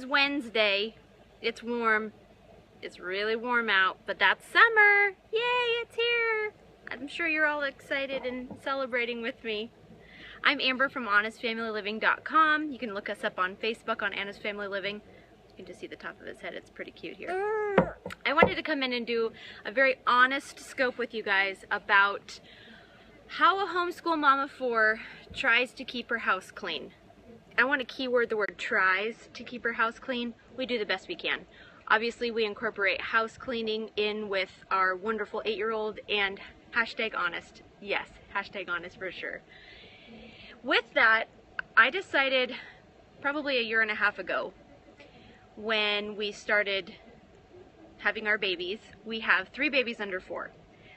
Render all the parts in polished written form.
is Wednesday. It's warm. It's really warm out, but that's summer. Yay, it's here. I'm sure you're all excited and celebrating with me. I'm Amber from HonestFamilyLiving.com. You can look us up on Facebook on Anna's Family Living. You can just see the top of his head. It's pretty cute here. I wanted to come in and do a very honest scope with you guys about how a homeschool mom of 4 tries to keep her house clean. I want to keyword the word tries to keep her house clean. We do the best we can. Obviously, we incorporate house cleaning in with our wonderful 8-year-old and hashtag honest. Yes, hashtag honest for sure. With that, I decided probably a year and a half ago when we started having our babies. We have 3 babies under 4.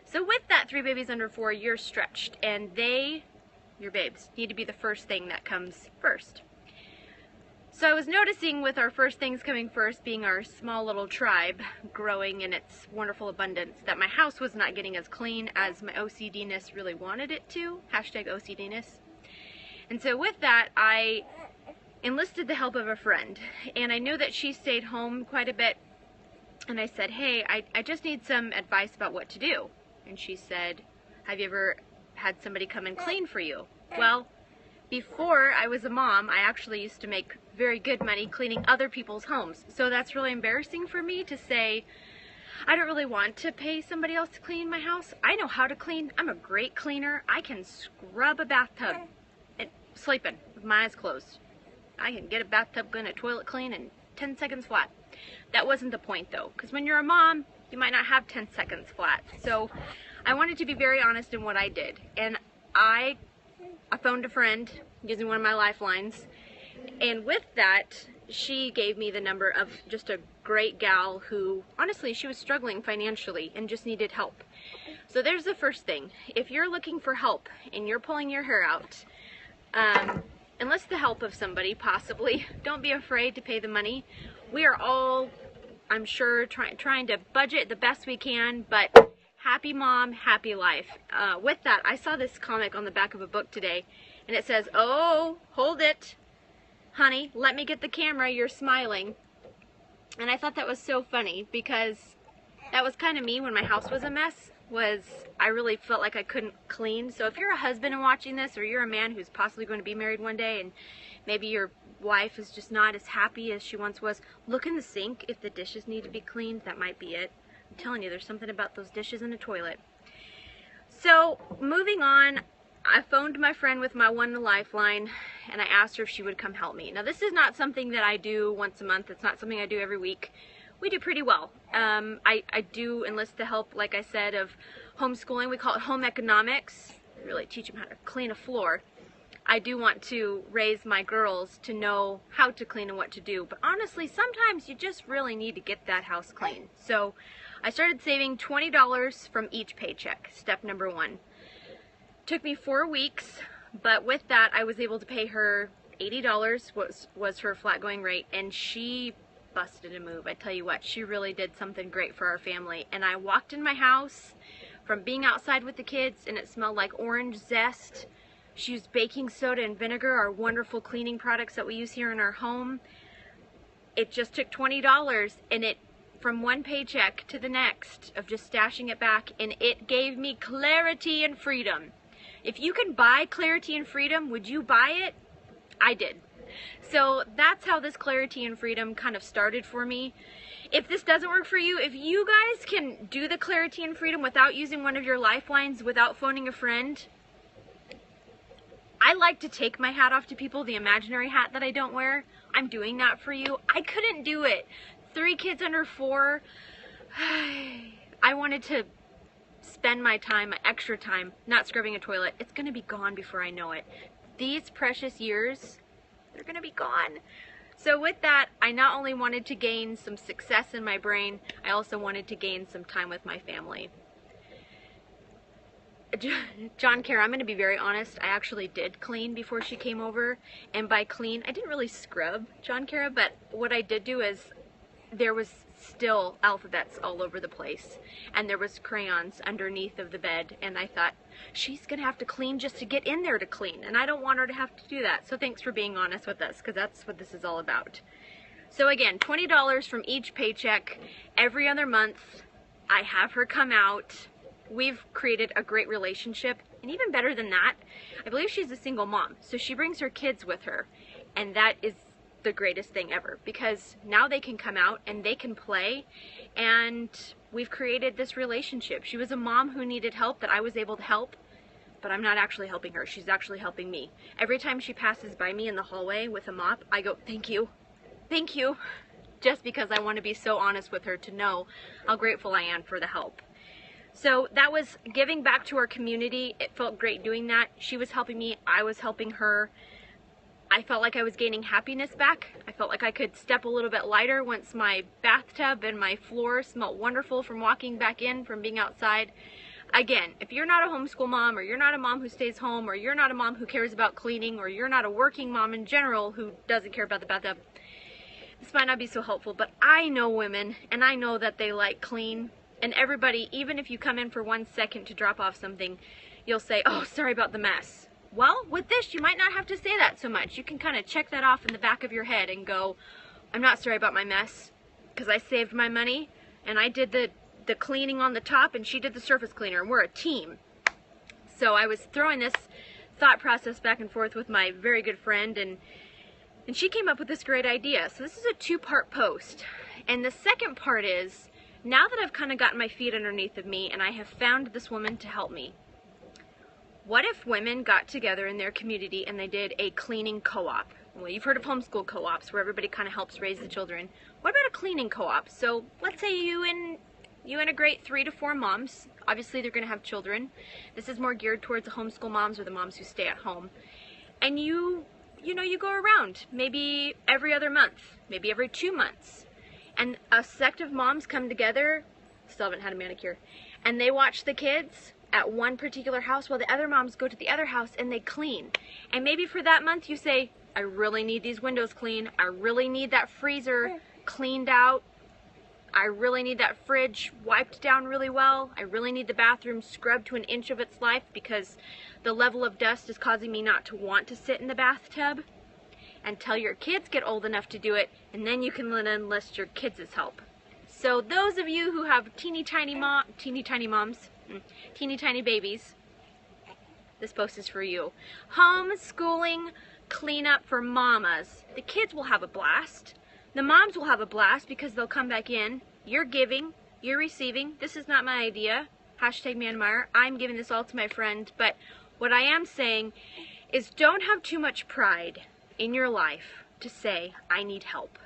So with that 3 babies under 4, you're stretched, and your babes, need to be the first thing that comes first. So I was noticing with our first things coming first being our small little tribe growing in its wonderful abundance that my house was not getting as clean as my OCD-ness really wanted it to. Hashtag OCD-ness. And so with that, I enlisted the help of a friend, and I knew that she stayed home quite a bit, and I said, hey, I just need some advice about what to do. And she said, have you ever had somebody come and clean for you? Well, before I was a mom, I actually used to make very good money cleaning other people's homes. So that's really embarrassing for me to say, I don't really want to pay somebody else to clean my house. I know how to clean. I'm a great cleaner. I can scrub a bathtub and sleeping with my eyes closed. I can get a bathtub clean, a toilet clean in 10 seconds flat. That wasn't the point though, because when you're a mom, you might not have 10 seconds flat. So I wanted to be very honest in what I did. And I phoned a friend using one of my lifelines, and with that, she gave me the number of just a great gal who, honestly, she was struggling financially and just needed help. So there's the first thing. If you're looking for help and you're pulling your hair out, enlist the help of somebody, possibly. Don't be afraid to pay the money. We are all, I'm sure, trying to budget the best we can, but happy mom, happy life. With that, I saw this comic on the back of a book today, and it says, oh, hold it, honey, let me get the camera, you're smiling. And I thought that was so funny, because that was kind of me when my house was a mess. I really felt like I couldn't clean. So if you're a husband and watching this, or you're a man who's possibly going to be married one day, and maybe your wife is just not as happy as she once was, look in the sink if the dishes need to be cleaned. That might be it. I'm telling you, there's something about those dishes in the toilet. So moving on, I phoned my friend with my one lifeline, and I asked her if she would come help me. Now this is not something that I do once a month. It's not something I do every week. We do pretty well. I do enlist the help, like I said, of homeschooling. We call it home economics. We really teach them how to clean a floor. I do want to raise my girls to know how to clean and what to do. But honestly, sometimes you just really need to get that house clean. So I started saving $20 from each paycheck. Step number 1. Took me 4 weeks, but with that, I was able to pay her $80 was her flat going rate, and she busted a move. I tell you what, she really did something great for our family. And I walked in my house from being outside with the kids, and it smelled like orange zest. She used baking soda and vinegar, our wonderful cleaning products that we use here in our home. It just took $20, and it, from one paycheck to the next, of just stashing it back, and it gave me clarity and freedom. If you can buy clarity and freedom, would you buy it? I did. So that's how this clarity and freedom kind of started for me. If this doesn't work for you, if you guys can do the clarity and freedom without using one of your lifelines, without phoning a friend, I like to take my hat off to people, the imaginary hat that I don't wear. I'm doing that for you. I couldn't do it. 3 kids under 4. I wanted to spend my time, my extra time, not scrubbing a toilet. It's going to be gone before I know it. These precious years, they're going to be gone. So with that, I not only wanted to gain some success in my brain, I also wanted to gain some time with my family. John Kara, I'm going to be very honest, I actually did clean before she came over. And by clean, I didn't really scrub John Kara, but what I did do is there was still alphabets all over the place, and there was crayons underneath of the bed, and I thought, she's gonna have to clean just to get in there to clean, and I don't want her to have to do that. So thanks for being honest with us, because that's what this is all about. So again, $20 from each paycheck every other month. I have her come out. We've created a great relationship, and even better than that, I believe she's a single mom, so she brings her kids with her, and that is the greatest thing ever, because now they can come out and they can play, and we've created this relationship. She was a mom who needed help that I was able to help, but I'm not actually helping her. She's actually helping me. Every time she passes by me in the hallway with a mop, I go, thank you, just because I want to be so honest with her to know how grateful I am for the help. So that was giving back to our community. It felt great doing that. She was helping me, I was helping her. I felt like I was gaining happiness back. I felt like I could step a little bit lighter once my bathtub and my floor smelled wonderful from walking back in, from being outside. Again, if you're not a homeschool mom, or you're not a mom who stays home, or you're not a mom who cares about cleaning, or you're not a working mom in general who doesn't care about the bathtub, this might not be so helpful. But I know women, and I know that they like clean. And everybody, even if you come in for 1 second to drop off something, you'll say, oh, sorry about the mess. Well, with this, you might not have to say that so much. You can kind of check that off in the back of your head and go, I'm not sorry about my mess, because I saved my money, and I did the cleaning on the top, and she did the surface cleaner, and we're a team. So I was throwing this thought process back and forth with my very good friend, and she came up with this great idea. So this is a 2-part post. And the second part is, now that I've kind of gotten my feet underneath of me and I have found this woman to help me, what if women got together in their community and they did a cleaning co-op? Well, you've heard of homeschool co-ops where everybody kind of helps raise the children. What about a cleaning co-op? So let's say you integrate 3 to 4 moms. Obviously they're going to have children. This is more geared towards the homeschool moms or the moms who stay at home. And you go around maybe every other month, maybe every 2 months. And a sect of moms come together, still haven't had a manicure, and they watch the kids at one particular house while the other moms go to the other house and they clean. And maybe for that month you say, I really need these windows cleaned. I really need that freezer cleaned out. I really need that fridge wiped down really well. I really need the bathroom scrubbed to an inch of its life because the level of dust is causing me not to want to sit in the bathtub. Until your kids get old enough to do it, and then you can enlist your kids' help. So those of you who have teeny tiny babies, this post is for you. Homeschooling cleanup for mamas. The kids will have a blast. The moms will have a blast because they'll come back in. You're giving, you're receiving. This is not my idea. #ManMeyer. I'm giving this all to my friend. But what I am saying is, don't have too much pride in your life to say, I need help.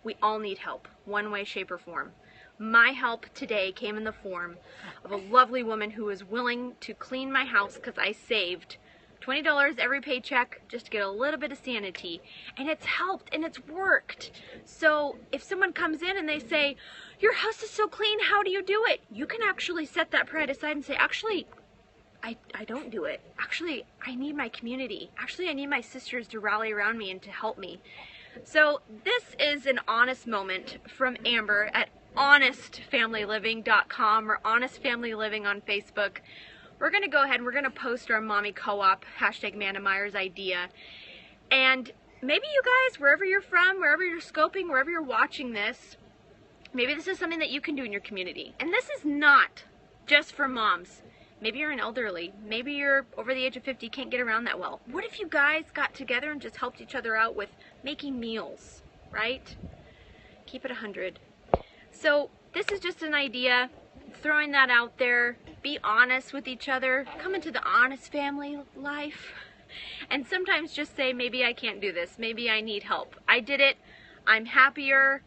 We all need help, one way, shape, or form. My help today came in the form of a lovely woman who was willing to clean my house because I saved $20 every paycheck just to get a little bit of sanity. And it's helped and it's worked. So if someone comes in and they say, your house is so clean, how do you do it? You can actually set that pride aside and say, actually, I don't do it. Actually, I need my community. Actually, I need my sisters to rally around me and to help me. So this is an honest moment from Amber at honestfamilyliving.com or Honest Family Living on Facebook. We're going to go ahead and we're going to post our mommy co-op, #ManMeyer's idea. And maybe you guys, wherever you're from, wherever you're scoping, wherever you're watching this, maybe this is something that you can do in your community. And this is not just for moms. Maybe you're an elderly. Maybe you're over the age of 50, can't get around that well. What if you guys got together and just helped each other out with making meals, right? Keep it 100. So this is just an idea, throwing that out there. Be honest with each other. Come into the honest family life. And sometimes just say, maybe I can't do this. Maybe I need help. I did it. I'm happier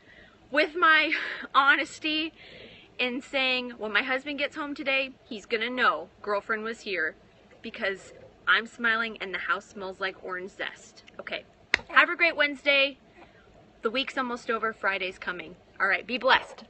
with my honesty in saying, when my husband gets home today, he's gonna know girlfriend was here because I'm smiling and the house smells like orange zest. Okay, have a great Wednesday. The week's almost over, Friday's coming. All right, be blessed.